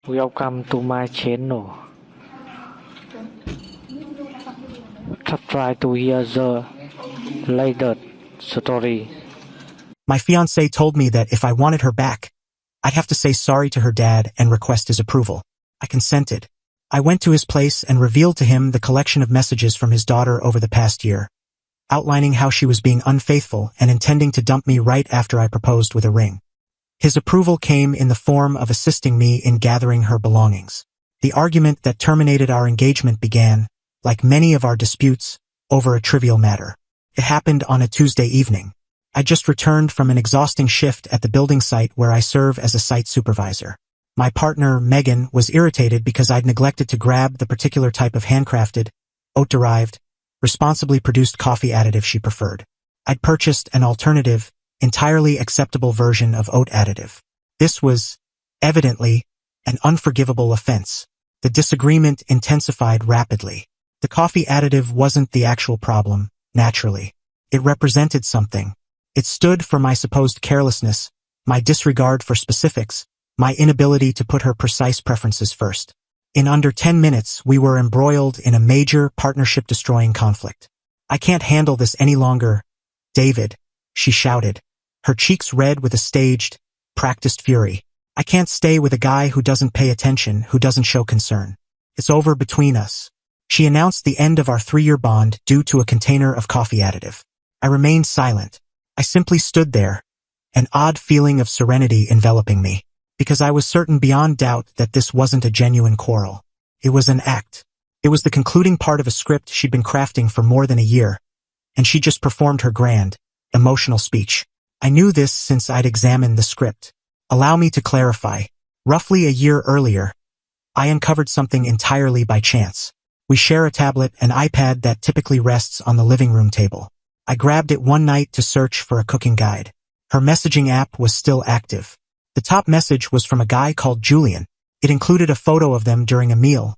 Welcome to my channel. Try to hear the latest story. My fiancée told me that if I wanted her back, I'd have to say sorry to her dad and request his approval. I consented. I went to his place and revealed to him the collection of messages from his daughter over the past year, outlining how she was being unfaithful and intending to dump me right after I proposed with a ring. His approval came in the form of assisting me in gathering her belongings. The argument that terminated our engagement began, like many of our disputes, over a trivial matter. It happened on a Tuesday evening. I just returned from an exhausting shift at the building site where I serve as a site supervisor. My partner, Megan, was irritated because I'd neglected to grab the particular type of handcrafted, oat-derived, responsibly produced coffee additive she preferred. I'd purchased an alternative, entirely acceptable version of oat additive. This was, evidently, an unforgivable offense. The disagreement intensified rapidly. The coffee additive wasn't the actual problem, naturally. It represented something. It stood for my supposed carelessness, my disregard for specifics, my inability to put her precise preferences first. In under 10 minutes, we were embroiled in a major partnership-destroying conflict. "I can't handle this any longer, David," she shouted, her cheeks red with a staged, practiced fury. "I can't stay with a guy who doesn't pay attention, who doesn't show concern. It's over between us." She announced the end of our 3-year bond due to a container of coffee additive. I remained silent. I simply stood there, an odd feeling of serenity enveloping me, because I was certain beyond doubt that this wasn't a genuine quarrel. It was an act. It was the concluding part of a script she'd been crafting for more than a year, and she just performed her grand, emotional speech. I knew this since I'd examined the script. Allow me to clarify. Roughly a year earlier, I uncovered something entirely by chance. We share a tablet, an iPad that typically rests on the living room table. I grabbed it one night to search for a cooking guide. Her messaging app was still active. The top message was from a guy called Julian. It included a photo of them during a meal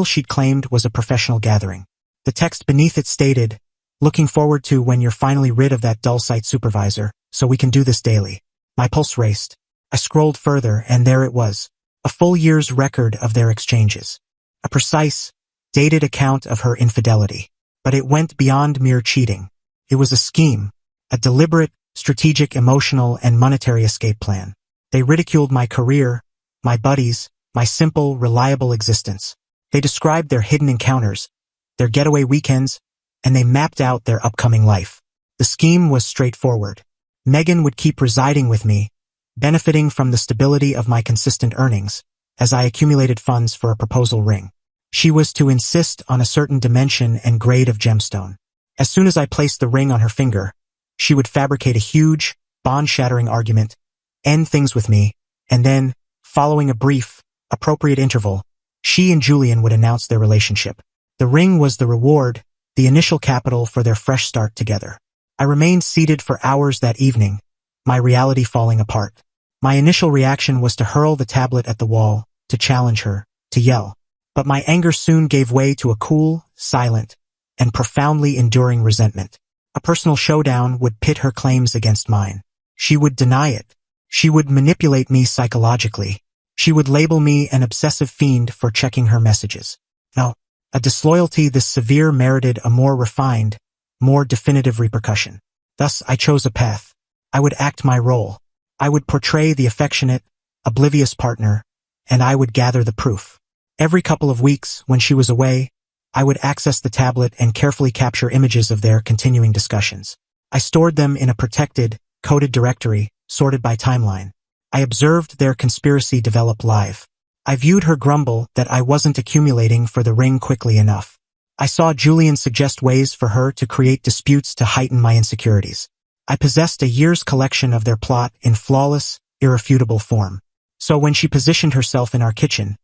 she'd claimed was a professional gathering. The text beneath it stated, "Looking forward to when you're finally rid of that dull site supervisor, so we can do this daily." My pulse raced. I scrolled further, and there it was, a full year's record of their exchanges. A precise, dated account of her infidelity. But it went beyond mere cheating. It was a scheme, a deliberate, strategic, emotional, and monetary escape plan. They ridiculed my career, my buddies, my simple, reliable existence. They described their hidden encounters, their getaway weekends, and they mapped out their upcoming life. The scheme was straightforward. Megan would keep residing with me, benefiting from the stability of my consistent earnings, as I accumulated funds for a proposal ring. She was to insist on a certain dimension and grade of gemstone. As soon as I placed the ring on her finger, she would fabricate a huge, bond-shattering argument, end things with me, and then, following a brief, appropriate interval, she and Julian would announce their relationship. The ring was the reward, the initial capital for their fresh start together. I remained seated for hours that evening, my reality falling apart. My initial reaction was to hurl the tablet at the wall, to challenge her, to yell. But my anger soon gave way to a cool, silent, and profoundly enduring resentment. A personal showdown would pit her claims against mine. She would deny it. She would manipulate me psychologically. She would label me an obsessive fiend for checking her messages. No, a disloyalty this severe merited a more refined, more definitive repercussion. Thus, I chose a path. I would act my role. I would portray the affectionate, oblivious partner, and I would gather the proof. Every couple of weeks, when she was away, I would access the tablet and carefully capture images of their continuing discussions. I stored them in a protected, coded directory, sorted by timeline. I observed their conspiracy develop live. I viewed her grumble that I wasn't accumulating for the ring quickly enough. I saw Julian suggest ways for her to create disputes to heighten my insecurities. I possessed a year's collection of their plot in flawless, irrefutable form. So when she positioned herself in our kitchen,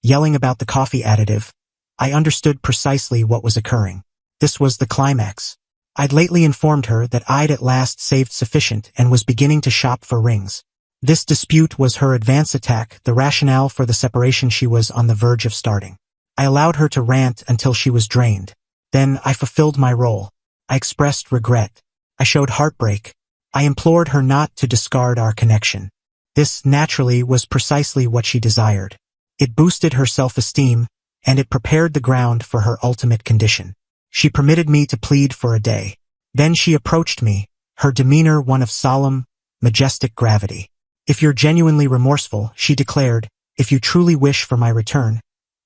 yelling about the coffee additive, I understood precisely what was occurring. This was the climax. I'd lately informed her that I'd at last saved sufficient and was beginning to shop for rings. This dispute was her advance attack, the rationale for the separation she was on the verge of starting. I allowed her to rant until she was drained. Then I fulfilled my role. I expressed regret. I showed heartbreak. I implored her not to discard our connection. This, naturally, was precisely what she desired. It boosted her self-esteem, and it prepared the ground for her ultimate condition. She permitted me to plead for a day. Then she approached me, her demeanor one of solemn, majestic gravity. If you're genuinely remorseful, she declared, if you truly wish for my return,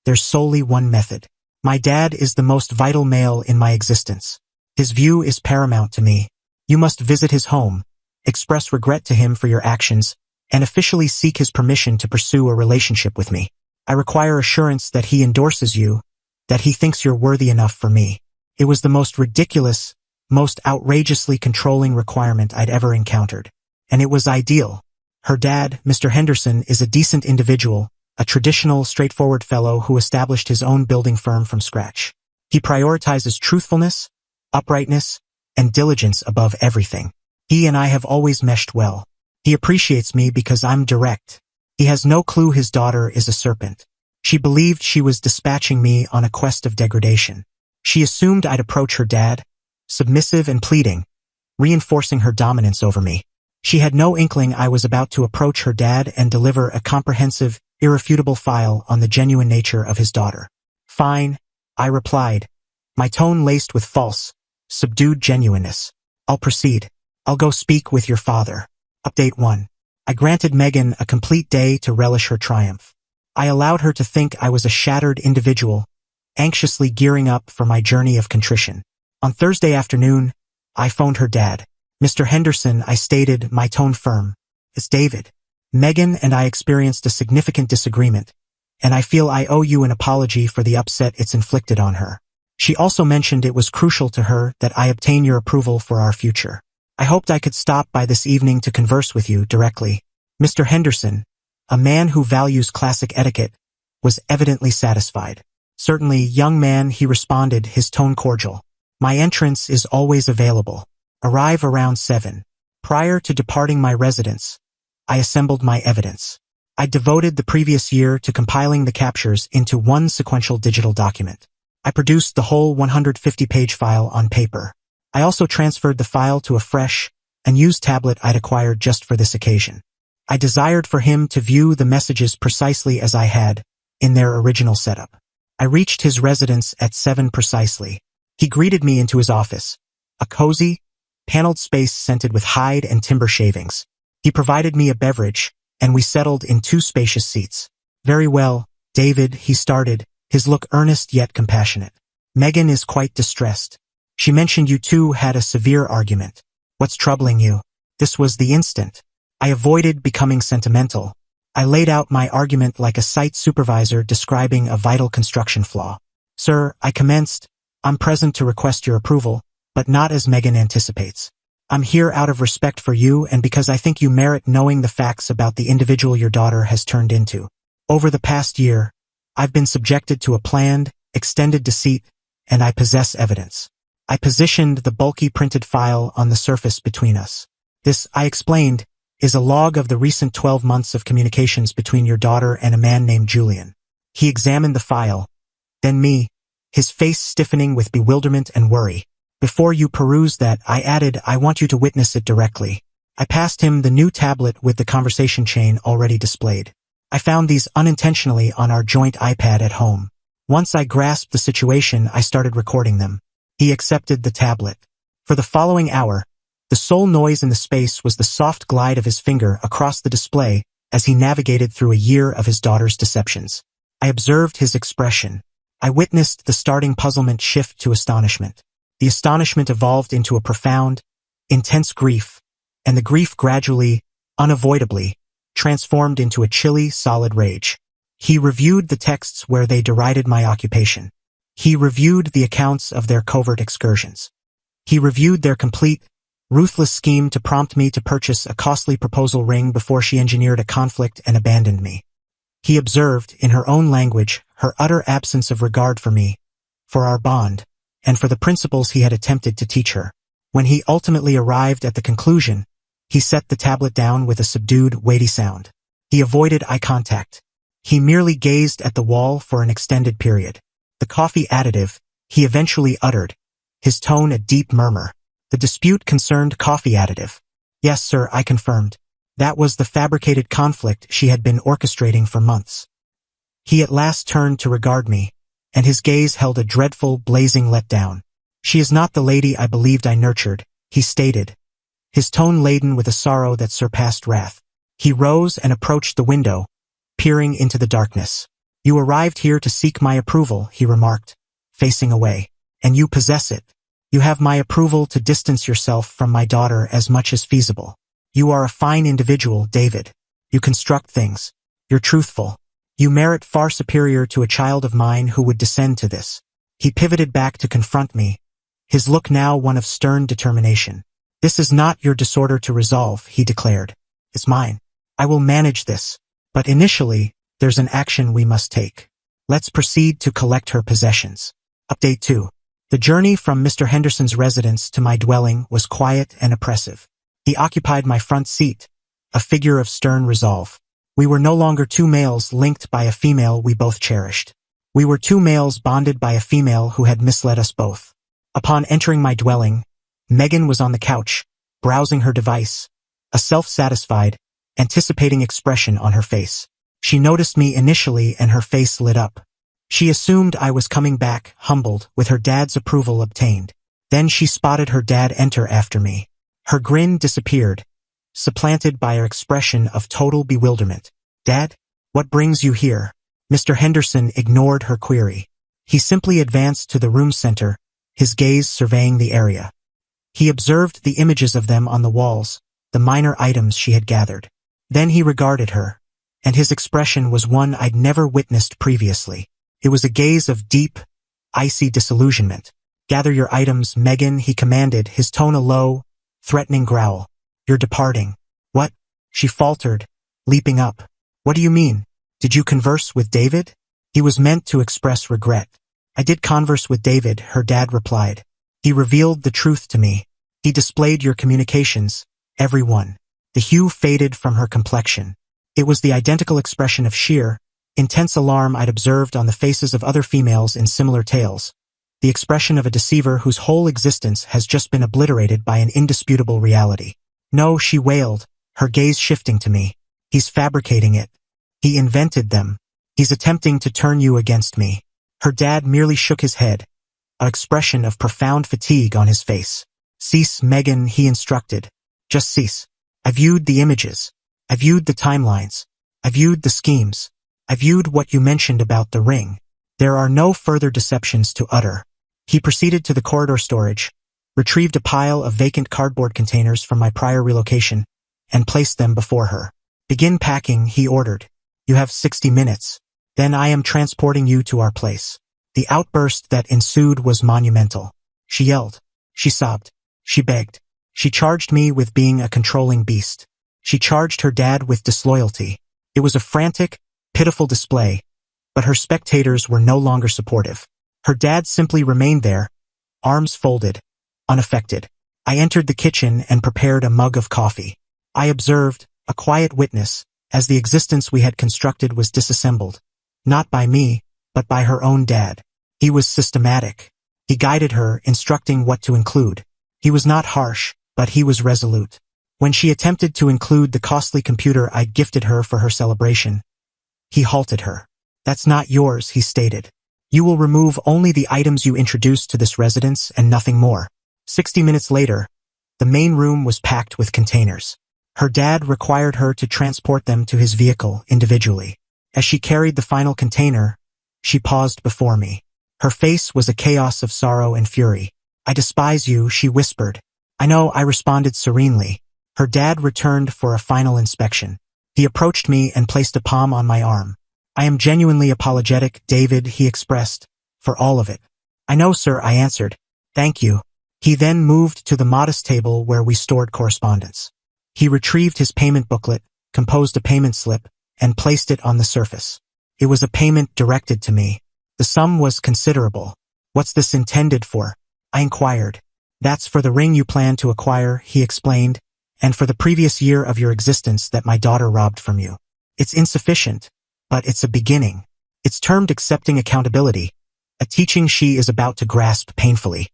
there's solely one method. My dad is the most vital male in my existence. His view is paramount to me. You must visit his home, express regret to him for your actions, and officially seek his permission to pursue a relationship with me. I require assurance that he endorses you, that he thinks you're worthy enough for me. It was the most ridiculous, most outrageously controlling requirement I'd ever encountered. And it was ideal. Her dad, Mr. Henderson, is a decent individual, a traditional, straightforward fellow who established his own building firm from scratch. He prioritizes truthfulness, uprightness, and diligence above everything. He and I have always meshed well. He appreciates me because I'm direct. He has no clue his daughter is a serpent. She believed she was dispatching me on a quest of degradation. She assumed I'd approach her dad, submissive and pleading, reinforcing her dominance over me. She had no inkling I was about to approach her dad and deliver a comprehensive, irrefutable file on the genuine nature of his daughter. Fine, I replied, my tone laced with false, subdued genuineness. I'll proceed. I'll go speak with your father. Update 1. I granted Megan a complete day to relish her triumph. I allowed her to think I was a shattered individual, anxiously gearing up for my journey of contrition. On Thursday afternoon, I phoned her dad. Mr. Henderson, I stated, my tone firm. It's David. Megan and I experienced a significant disagreement, and I feel I owe you an apology for the upset it's inflicted on her. She also mentioned it was crucial to her that I obtain your approval for our future. I hoped I could stop by this evening to converse with you directly. Mr. Henderson, a man who values classic etiquette, was evidently satisfied. Certainly, young man, he responded, his tone cordial. My entrance is always available. Arrive around 7. Prior to departing my residence, I assembled my evidence. I devoted the previous year to compiling the captures into one sequential digital document. I produced the whole 150-page file on paper. I also transferred the file to a fresh, unused tablet I'd acquired just for this occasion. I desired for him to view the messages precisely as I had, in their original setup. I reached his residence at 7 precisely. He greeted me into his office, a cozy, paneled space scented with hide and timber shavings. He provided me a beverage, and we settled in 2 spacious seats. Very well, David, he started, his look earnest yet compassionate. Megan is quite distressed. She mentioned you two had a severe argument. What's troubling you? This was the instant. I avoided becoming sentimental. I laid out my argument like a site supervisor describing a vital construction flaw. Sir, I commenced, I'm present to request your approval, but not as Megan anticipates. I'm here out of respect for you and because I think you merit knowing the facts about the individual your daughter has turned into. Over the past year, I've been subjected to a planned, extended deceit, and I possess evidence. I positioned the bulky printed file on the surface between us. This, I explained, is a log of the recent 12 months of communications between your daughter and a man named Julian. He examined the file, then me, his face stiffening with bewilderment and worry. Before you peruse that, I added, I want you to witness it directly. I passed him the new tablet with the conversation chain already displayed. I found these unintentionally on our joint iPad at home. Once I grasped the situation, I started recording them. He accepted the tablet. For the following hour, the sole noise in the space was the soft glide of his finger across the display as he navigated through a year of his daughter's deceptions. I observed his expression. I witnessed the starting puzzlement shift to astonishment. The astonishment evolved into a profound, intense grief, and the grief gradually, unavoidably, transformed into a chilly, solid rage. He reviewed the texts where they derided my occupation. He reviewed the accounts of their covert excursions. He reviewed their complete, ruthless scheme to prompt me to purchase a costly proposal ring before she engineered a conflict and abandoned me. He observed, in her own language, her utter absence of regard for me, for our bond, and for the principles he had attempted to teach her. When he ultimately arrived at the conclusion, he set the tablet down with a subdued, weighty sound. He avoided eye contact. He merely gazed at the wall for an extended period. The coffee additive, he eventually uttered, his tone a deep murmur. The dispute concerned coffee additive. Yes, sir, I confirmed. That was the fabricated conflict she had been orchestrating for months. He at last turned to regard me, and his gaze held a dreadful, blazing letdown. "She is not the lady I believed I nurtured," he stated, his tone laden with a sorrow that surpassed wrath. He rose and approached the window, peering into the darkness. "You arrived here to seek my approval," he remarked, facing away. "And you possess it. You have my approval to distance yourself from my daughter as much as feasible. You are a fine individual, David. You construct things. You're truthful. You merit far superior to a child of mine who would descend to this." He pivoted back to confront me, his look now one of stern determination. "This is not your disorder to resolve," he declared. "It's mine. I will manage this. But initially, there's an action we must take. Let's proceed to collect her possessions." Update 2. The journey from Mr. Henderson's residence to my dwelling was quiet and oppressive. He occupied my front seat, a figure of stern resolve. We were no longer two males linked by a female we both cherished. We were two males bonded by a female who had misled us both. Upon entering my dwelling, Megan was on the couch, browsing her device, a self-satisfied, anticipating expression on her face. She noticed me initially and her face lit up. She assumed I was coming back, humbled, with her dad's approval obtained. Then she spotted her dad enter after me. Her grin disappeared, supplanted by her expression of total bewilderment. "Dad? What brings you here?" Mr. Henderson ignored her query. He simply advanced to the room center, his gaze surveying the area. He observed the images of them on the walls, the minor items she had gathered. Then he regarded her, and his expression was one I'd never witnessed previously. It was a gaze of deep, icy disillusionment. "Gather your items, Megan," he commanded, his tone a low, threatening growl. "You're departing." "What?" she faltered, leaping up. "What do you mean? Did you converse with David?" He was meant to express regret. "I did converse with David," her dad replied. "He revealed the truth to me. He displayed your communications, every one." The hue faded from her complexion. It was the identical expression of sheer, intense alarm I'd observed on the faces of other females in similar tales. The expression of a deceiver whose whole existence has just been obliterated by an indisputable reality. "No," she wailed, her gaze shifting to me. "He's fabricating it. He invented them. He's attempting to turn you against me." Her dad merely shook his head, an expression of profound fatigue on his face. "Cease, Megan," he instructed. "Just cease. I viewed the images. I viewed the timelines. I viewed the schemes. I viewed what you mentioned about the ring. There are no further deceptions to utter." He proceeded to the corridor storage, retrieved a pile of vacant cardboard containers from my prior relocation, and placed them before her. "Begin packing," he ordered. "You have 60 minutes. Then I am transporting you to our place." The outburst that ensued was monumental. She yelled. She sobbed. She begged. She charged me with being a controlling beast. She charged her dad with disloyalty. It was a frantic, pitiful display, but her spectators were no longer supportive. Her dad simply remained there, arms folded, unaffected. I entered the kitchen and prepared a mug of coffee. I observed, a quiet witness, as the existence we had constructed was disassembled. Not by me, but by her own dad. He was systematic. He guided her, instructing what to include. He was not harsh, but he was resolute. When she attempted to include the costly computer I'd gifted her for her celebration, he halted her. "That's not yours," he stated. "You will remove only the items you introduced to this residence and nothing more." 60 minutes later, the main room was packed with containers. Her dad required her to transport them to his vehicle individually. As she carried the final container, she paused before me. Her face was a chaos of sorrow and fury. "I despise you," she whispered. "I know," I responded serenely. Her dad returned for a final inspection. He approached me and placed a palm on my arm. "I am genuinely apologetic, David," he expressed, "for all of it." "I know, sir," I answered. "Thank you." He then moved to the modest table where we stored correspondence. He retrieved his payment booklet, composed a payment slip, and placed it on the surface. It was a payment directed to me. The sum was considerable. "What's this intended for?" I inquired. "That's for the ring you plan to acquire," he explained, "and for the previous year of your existence that my daughter robbed from you. It's insufficient, but it's a beginning. It's termed accepting accountability, a teaching she is about to grasp painfully."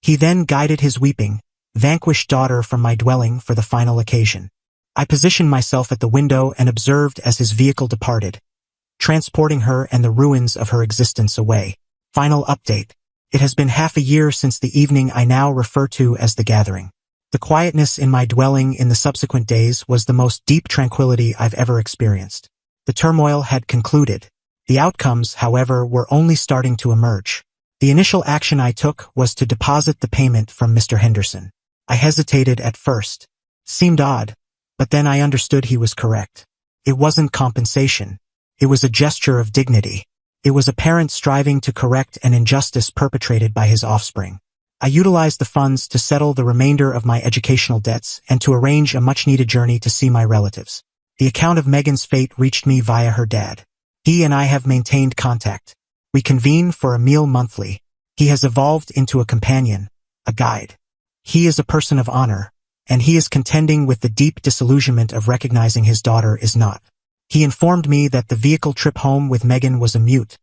He then guided his weeping, vanquished daughter from my dwelling for the final occasion. I positioned myself at the window and observed as his vehicle departed, transporting her and the ruins of her existence away. Final update. It has been half a year since the evening I now refer to as the gathering. The quietness in my dwelling in the subsequent days was the most deep tranquility I've ever experienced. The turmoil had concluded. The outcomes, however, were only starting to emerge. The initial action I took was to deposit the payment from Mr. Henderson. I hesitated at first. Seemed odd, but then I understood he was correct. It wasn't compensation. It was a gesture of dignity. It was a parent striving to correct an injustice perpetrated by his offspring. I utilized the funds to settle the remainder of my educational debts and to arrange a much-needed journey to see my relatives. The account of Megan's fate reached me via her dad. He and I have maintained contact. We convene for a meal monthly. He has evolved into a companion, a guide. He is a person of honor, and he is contending with the deep disillusionment of recognizing his daughter is not. He informed me that the vehicle trip home with Megan was a mute,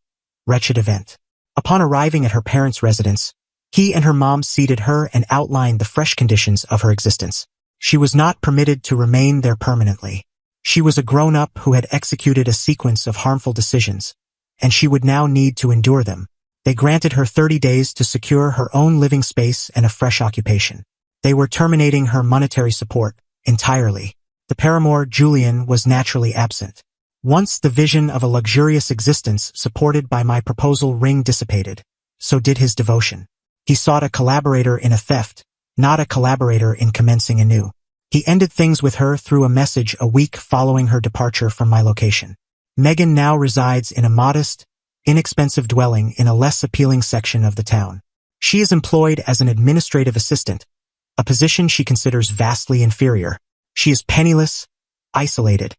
wretched event. Upon arriving at her parents' residence, he and her mom seated her and outlined the fresh conditions of her existence. She was not permitted to remain there permanently. She was a grown-up who had executed a sequence of harmful decisions, and she would now need to endure them. They granted her 30 days to secure her own living space and a fresh occupation. They were terminating her monetary support entirely. The paramour, Julian, was naturally absent. Once the vision of a luxurious existence supported by my proposal ring dissipated, so did his devotion. He sought a collaborator in a theft, not a collaborator in commencing anew. He ended things with her through a message a week following her departure from my location. Megan now resides in a modest, inexpensive dwelling in a less appealing section of the town. She is employed as an administrative assistant, a position she considers vastly inferior. She is penniless, isolated,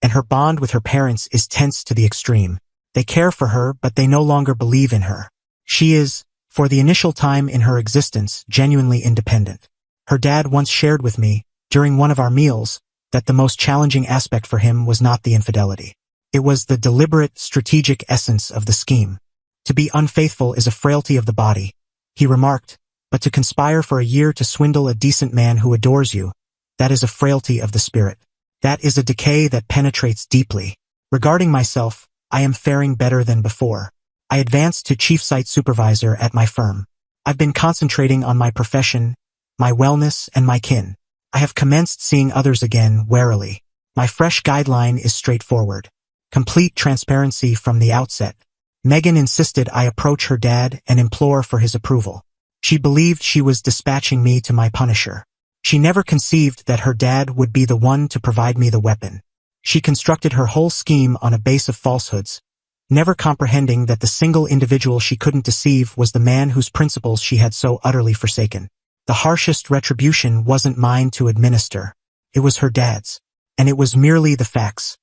and her bond with her parents is tense to the extreme. They care for her, but they no longer believe in her. She is, for the initial time in her existence, genuinely independent. Her dad once shared with me, during one of our meals, that the most challenging aspect for him was not the infidelity. It was the deliberate, strategic essence of the scheme. To be unfaithful is a frailty of the body, he remarked, but to conspire for a year to swindle a decent man who adores you, that is a frailty of the spirit. That is a decay that penetrates deeply. Regarding myself, I am faring better than before. I advanced to chief site supervisor at my firm. I've been concentrating on my profession, my wellness, and my kin. I have commenced seeing others again warily. My fresh guideline is straightforward. Complete transparency from the outset. Megan insisted I approach her dad and implore for his approval. She believed she was dispatching me to my punisher. She never conceived that her dad would be the one to provide me the weapon. She constructed her whole scheme on a base of falsehoods, never comprehending that the single individual she couldn't deceive was the man whose principles she had so utterly forsaken. The harshest retribution wasn't mine to administer. It was her dad's. And it was merely the facts.